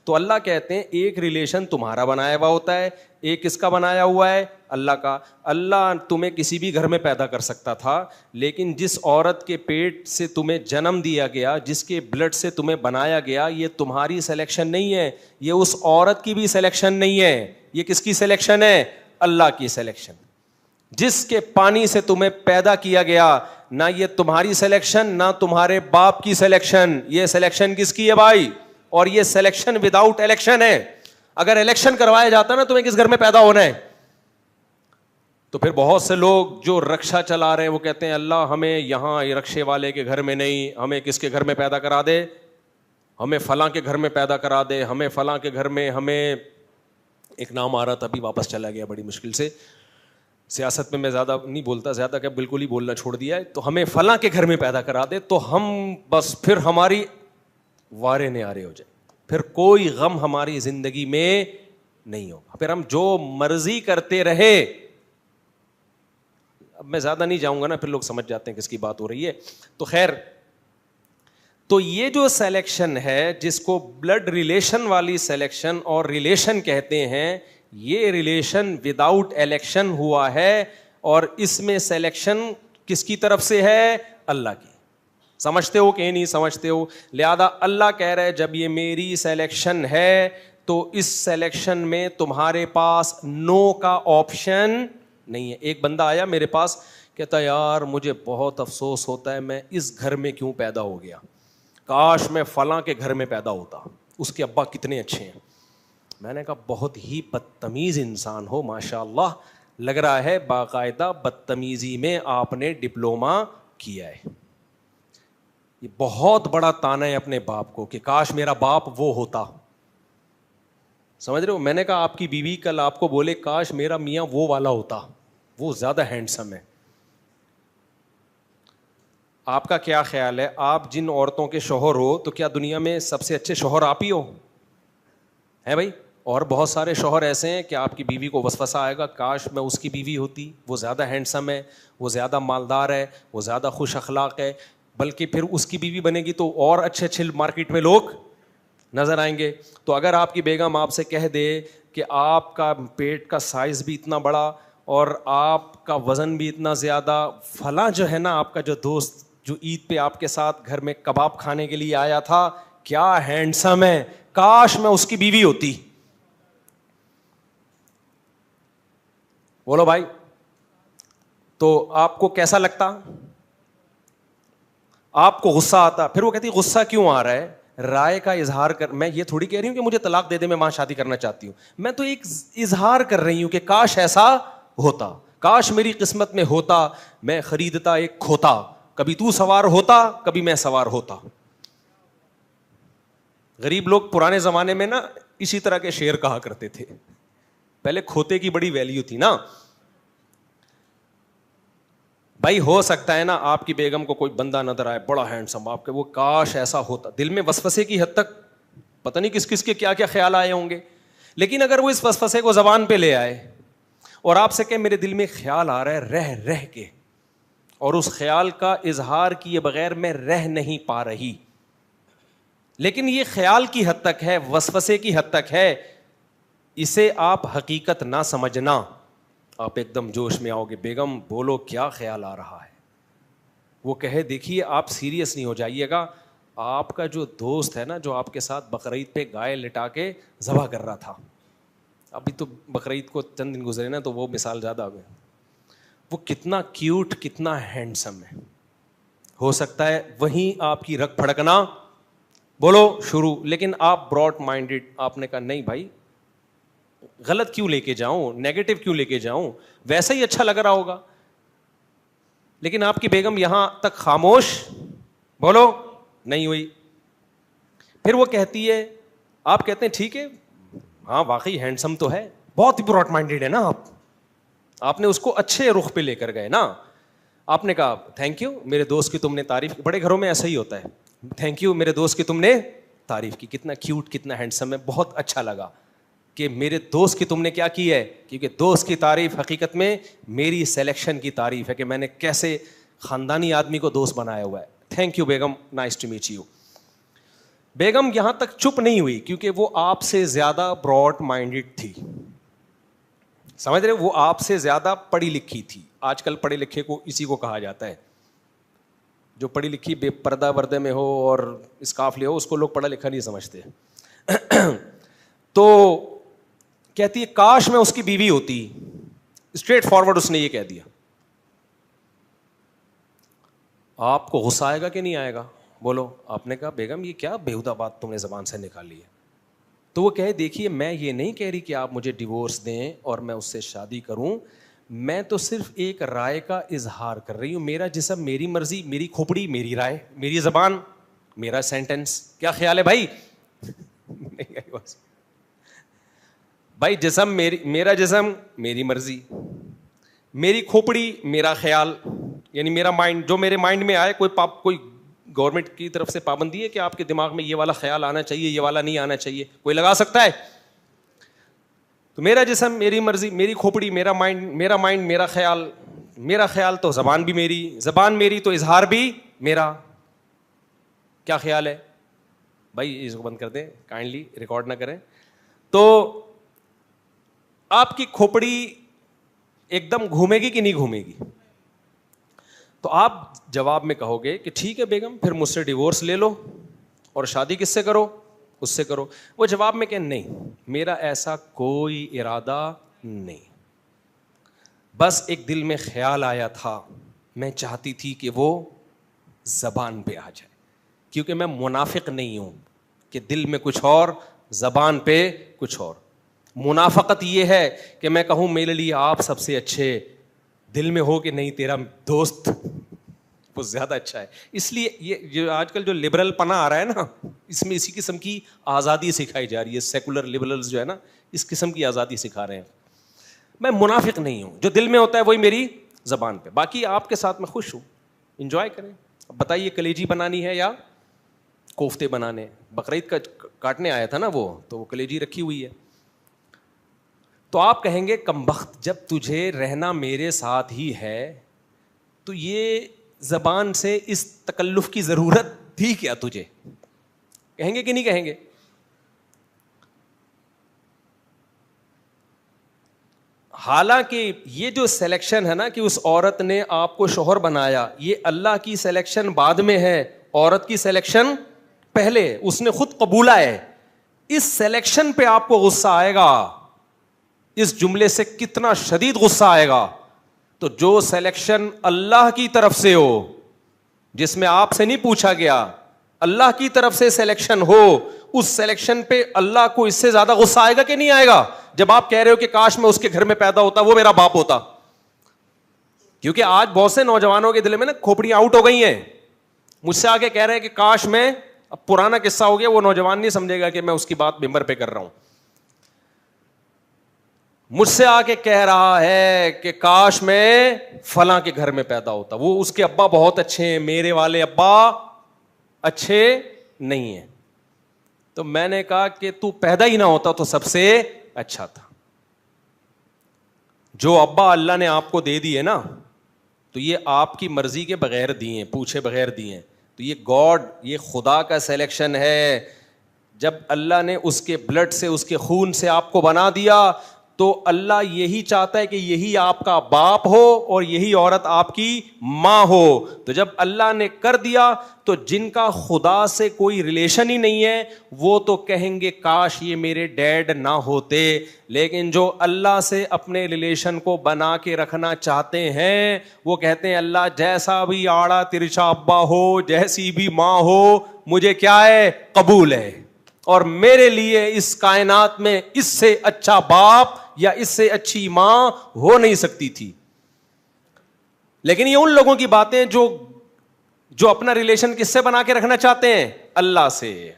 تو اللہ کہتے ہیں ایک ریلیشن تمہارا بنایا ہوا ہوتا ہے, ایک کس کا بنایا ہوا ہے, اللہ کا. اللہ تمہیں کسی بھی گھر میں پیدا کر سکتا تھا, لیکن جس عورت کے پیٹ سے تمہیں جنم دیا گیا, جس کے بلڈ سے تمہیں بنایا گیا, یہ تمہاری سلیکشن نہیں ہے, یہ اس عورت کی بھی سلیکشن نہیں ہے, یہ کس کی سلیکشن ہے, اللہ کی سلیکشن. جس کے پانی سے تمہیں پیدا کیا گیا, نہ یہ تمہاری سلیکشن نہ تمہارے باپ کی سلیکشن, یہ سلیکشن کس کی ہے بھائی, اور یہ سلیکشن وداؤٹ الیکشن ہے. اگر الیکشن کروایا جاتا نا تمہیں کس گھر میں پیدا ہونا ہے, تو پھر بہت سے لوگ جو رکشا چلا رہے ہیں وہ کہتے ہیں اللہ ہمیں یہاں رکشے والے کے گھر میں نہیں, ہمیں کس کے گھر میں پیدا کرا دے, ہمیں فلاں کے گھر میں پیدا کرا دے, ہمیں فلاں کے گھر میں. ہمیں ایک نام آ رہا تھا ابھی واپس چلا گیا بڑی مشکل سے, سیاست میں زیادہ نہیں بولتا, زیادہ کہ بالکل ہی بولنا چھوڑ دیا ہے, تو ہمیں فلاں کے گھر میں پیدا کرا دے تو ہم بس پھر ہماری وارے نیارے ہو جائے, پھر کوئی غم ہماری زندگی میں نہیں ہوگا, پھر ہم جو مرضی کرتے رہے. اب میں زیادہ نہیں جاؤں گا نا, پھر لوگ سمجھ جاتے ہیں کس کی بات ہو رہی ہے. تو خیر, تو یہ جو سلیکشن ہے جس کو بلڈ ریلیشن والی سلیکشن اور ریلیشن کہتے ہیں, یہ ریلیشن وداؤٹ الیکشن ہوا ہے, اور اس میں سلیکشن کس کی طرف سے ہے, اللہ کی. سمجھتے ہو کہ نہیں سمجھتے ہو؟ لہذا اللہ کہہ رہے جب یہ میری سلیکشن ہے تو اس سلیکشن میں تمہارے پاس نو کا آپشن نہیں ہے. ایک بندہ آیا میرے پاس, کہتا یار مجھے بہت افسوس ہوتا ہے میں اس گھر میں کیوں پیدا ہو گیا, کاش میں فلاں کے گھر میں پیدا ہوتا, اس کے ابا کتنے اچھے ہیں. میں نے کہا بہت ہی بدتمیز انسان ہو, ماشاء اللہ, لگ رہا ہے باقاعدہ بدتمیزی میں آپ نے ڈپلومہ کیا ہے. یہ بہت بڑا تانا ہے اپنے باپ کو کہ کاش میرا باپ وہ ہوتا. سمجھ رہے ہو؟ میں نے کہا آپ کی بیوی کل آپ کو بولے کاش میرا میاں وہ والا ہوتا, وہ زیادہ ہینڈسم ہے. آپ کا کیا خیال ہے, آپ جن عورتوں کے شوہر ہو تو کیا دنیا میں سب سے اچھے شوہر آپ ہی ہو, ہے بھائی؟ اور بہت سارے شوہر ایسے ہیں کہ آپ کی بیوی کو وسوسہ آئے گا کاش میں اس کی بیوی ہوتی, وہ زیادہ ہینڈسم ہے, وہ زیادہ مالدار ہے, وہ زیادہ خوش اخلاق ہے, بلکہ پھر اس کی بیوی بنے گی تو اور اچھے اچھے مارکیٹ میں لوگ نظر آئیں گے. تو اگر آپ کی بیگم آپ سے کہہ دے کہ آپ کا پیٹ کا سائز بھی اتنا بڑا اور آپ کا وزن بھی اتنا زیادہ, فلاں جو ہے نا آپ کا جو دوست جو عید پہ آپ کے ساتھ گھر میں کباب کھانے کے لیے آیا تھا, کیا ہینڈسم ہے, کاش میں اس کی بیوی ہوتی. بولو بھائی, تو آپ کو کیسا لگتا؟ آپ کو غصہ آتا؟ پھر وہ کہتی غصہ کیوں آ رہا ہے, رائے کا اظہار کر. میں یہ تھوڑی کہہ رہی ہوں کہ مجھے طلاق دے دے میں وہاں شادی کرنا چاہتی ہوں, میں تو ایک اظہار کر رہی ہوں کہ کاش ایسا ہوتا, کاش میری قسمت میں ہوتا, میں خریدتا ایک کھوتا, کبھی تو سوار ہوتا کبھی میں سوار ہوتا. غریب لوگ پرانے زمانے میں نا اسی طرح کے شعر کہا کرتے تھے, پہلے کھوتے کی بڑی ویلیو تھی نا. بھائی ہو سکتا ہے نا آپ کی بیگم کو کوئی بندہ نظر آئے بڑا ہینڈسم, آپ کے وہ کاش ایسا ہوتا, دل میں وسوسے کی حد تک پتہ نہیں کس کس کے کیا کیا خیال آئے ہوں گے. لیکن اگر وہ اس وسوسے کو زبان پہ لے آئے اور آپ سے کہ میرے دل میں خیال آ رہا ہے رہ رہ کے, اور اس خیال کا اظہار کیے بغیر میں رہ نہیں پا رہی, لیکن یہ خیال کی حد تک ہے, وسوسے کی حد تک ہے, اسے آپ حقیقت نہ سمجھنا. آپ ایک دم جوش میں آؤ گے, بیگم بولو کیا خیال آ رہا ہے, وہ کہے دیکھیے آپ سیریس نہیں ہو جائیے گا, آپ کا جو دوست ہے نا جو آپ کے ساتھ بقرعید پہ گائے لٹا کے ذبح کر رہا تھا, ابھی تو بقرعید کو چند دن گزرے نا تو وہ مثال زیادہ آ گئے, وہ کتنا کیوٹ کتنا ہینڈسم ہے, ہو سکتا ہے وہیں آپ کی رگ پھڑکنا بولو شروع. لیکن آپ براڈ مائنڈیڈ, آپ نے کہا نہیں بھائی غلط کیوں لے کے جاؤں, نیگیٹو کیوں لے کے جاؤں, ویسا ہی اچھا لگ رہا ہوگا. لیکن آپ کی بیگم یہاں تک خاموش بولو نہیں ہوئی. پھر وہ کہتی ہے, آپ کہتے ہیں ٹھیک ہے ہاں واقعی ہینڈسم تو ہے, بہت ہی براڈ مائنڈیڈ ہے نا آپ نے اس کو اچھے رخ پہ لے کر گئے نا. آپ نے کہا تھینک یو میرے دوست کی تم نے تعریف کی, بڑے گھروں میں ایسا ہی ہوتا ہے, تھینک یو میرے دوست کی تم نے تعریف کی, کتنا کیوٹ کتنا ہینڈسم ہے, بہت اچھا لگا کہ میرے دوست کی تم نے کیا کی ہے, کیونکہ دوست کی تعریف حقیقت میں میری سلیکشن کی تعریف ہے کہ میں نے کیسے خاندانی آدمی کو دوست بنایا ہوا ہے. Thank you Begum, nice to meet you. بیگم یہاں تک چپ نہیں ہوئی کیونکہ وہ آپ سے زیادہ براڈ مائنڈڈ تھی. سمجھ رہے, وہ آپ سے زیادہ پڑھی لکھی تھی. آج کل پڑھے لکھے کو اسی کو کہا جاتا ہے, جو پڑھی لکھی بے پردہ وردے میں ہو اور اسکارف لے ہو, اس کو لوگ پڑھا لکھا نہیں سمجھتے. تو کہتی ہے کاش میں اس کی بیوی ہوتی. اسٹریٹ فارورڈ اس نے یہ کہہ دیا. آپ کو غصہ آئے گا کہ نہیں آئے گا؟ بولو. آپ نے کہا بیگم یہ کیا بیہودہ بات تم نے زبان سے نکالی ہے. تو وہ کہے دیکھیے میں یہ نہیں کہہ رہی کہ آپ مجھے ڈیورس دیں اور میں اس سے شادی کروں, میں تو صرف ایک رائے کا اظہار کر رہی ہوں. میرا جسم میری مرضی, میری کھوپڑی میری رائے, میری زبان میرا سینٹنس. کیا خیال ہے بھائی؟ بھائی جسم میرا جسم میری مرضی, میری کھوپڑی میرا خیال, یعنی میرا مائنڈ, جو میرے مائنڈ میں آئے. کوئی گورنمنٹ کی طرف سے پابندی ہے کہ آپ کے دماغ میں یہ والا خیال آنا چاہیے, یہ والا نہیں آنا چاہیے؟ کوئی لگا سکتا ہے؟ تو میرا جسم میری مرضی, میری کھوپڑی میرا مائنڈ میرا خیال. میرا خیال تو زبان بھی میری, زبان میری تو اظہار بھی میرا. کیا خیال ہے بھائی؟ اس کو بند کر دیں کائنڈلی, ریکارڈ نہ کریں. تو آپ کی کھوپڑی ایک دم گھومے گی کہ نہیں گھومے گی؟ تو آپ جواب میں کہو گے کہ ٹھیک ہے بیگم پھر مجھ سے ڈیورس لے لو اور شادی کس سے کرو؟ اس سے کرو. وہ جواب میں کہ نہیں, میرا ایسا کوئی ارادہ نہیں, بس ایک دل میں خیال آیا تھا, میں چاہتی تھی کہ وہ زبان پہ آ جائے, کیونکہ میں منافق نہیں ہوں کہ دل میں کچھ اور زبان پہ کچھ اور. منافقت یہ ہے کہ میں کہوں میرے لیے آپ سب سے اچھے, دل میں ہو کہ نہیں تیرا دوست وہ زیادہ اچھا ہے. اس لیے یہ جو آج کل جو لبرل پنا آ رہا ہے نا, اس میں اسی قسم کی آزادی سکھائی جا رہی ہے. سیکولر لبرلز جو ہے نا, اس قسم کی آزادی سکھا رہے ہیں. میں منافق نہیں ہوں, جو دل میں ہوتا ہے وہی میری زبان پہ. باقی آپ کے ساتھ میں خوش ہوں, انجوائے کریں. اب بتائیے کلیجی بنانی ہے یا کوفتے بنانے؟ بقرعید کا کاٹنے آیا تھا نا وہ, تو وہ کلیجی رکھی ہوئی ہے. تو آپ کہیں گے کمبخت, جب تجھے رہنا میرے ساتھ ہی ہے تو یہ زبان سے اس تکلف کی ضرورت تھی کیا تجھے؟ کہیں گے کہ نہیں کہیں گے؟ حالانکہ یہ جو سلیکشن ہے نا کہ اس عورت نے آپ کو شوہر بنایا, یہ اللہ کی سلیکشن بعد میں ہے, عورت کی سلیکشن پہلے. اس نے خود قبولا ہے. اس سلیکشن پہ آپ کو غصہ آئے گا, اس جملے سے کتنا شدید غصہ آئے گا. تو جو سلیکشن اللہ کی طرف سے ہو, جس میں آپ سے نہیں پوچھا گیا, اللہ کی طرف سے سلیکشن ہو, اس سلیکشن پہ اللہ کو اس سے زیادہ غصہ آئے گا کہ نہیں آئے گا؟ جب آپ کہہ رہے ہو کہ کاش میں اس کے گھر میں پیدا ہوتا, وہ میرا باپ ہوتا. کیونکہ آج بہت سے نوجوانوں کے دل میں نا کھوپڑیاں آؤٹ ہو گئی ہیں. مجھ سے آ کے کہہ رہے ہیں کہ کاش میں, اب پرانا قصہ ہو گیا, وہ نوجوان نہیں سمجھے گا کہ میں اس کی بات ممبر پہ کر رہا ہوں. مجھ سے آ کے کہہ رہا ہے کہ کاش میں فلاں کے گھر میں پیدا ہوتا, وہ اس کے ابا بہت اچھے ہیں, میرے والے ابا اچھے نہیں ہیں. تو میں نے کہا کہ تو پیدا ہی نہ ہوتا تو سب سے اچھا تھا. جو ابا اللہ نے آپ کو دے دی ہے نا, تو یہ آپ کی مرضی کے بغیر دیے ہیں, پوچھے بغیر دیے ہیں. تو یہ گاڈ, یہ خدا کا سلیکشن ہے. جب اللہ نے اس کے بلڈ سے, اس کے خون سے آپ کو بنا دیا, تو اللہ یہی چاہتا ہے کہ یہی آپ کا باپ ہو اور یہی عورت آپ کی ماں ہو. تو جب اللہ نے کر دیا تو جن کا خدا سے کوئی ریلیشن ہی نہیں ہے وہ تو کہیں گے کاش یہ میرے ڈیڈ نہ ہوتے. لیکن جو اللہ سے اپنے ریلیشن کو بنا کے رکھنا چاہتے ہیں وہ کہتے ہیں اللہ جیسا بھی آڑا ترچا ابا ہو, جیسی بھی ماں ہو, مجھے کیا ہے, قبول ہے. اور میرے لیے اس کائنات میں اس سے اچھا باپ یا اس سے اچھی ماں ہو نہیں سکتی تھی. لیکن یہ ان لوگوں کی باتیں جو اپنا ریلیشن کس سے بنا کے رکھنا چاہتے ہیں, اللہ سے.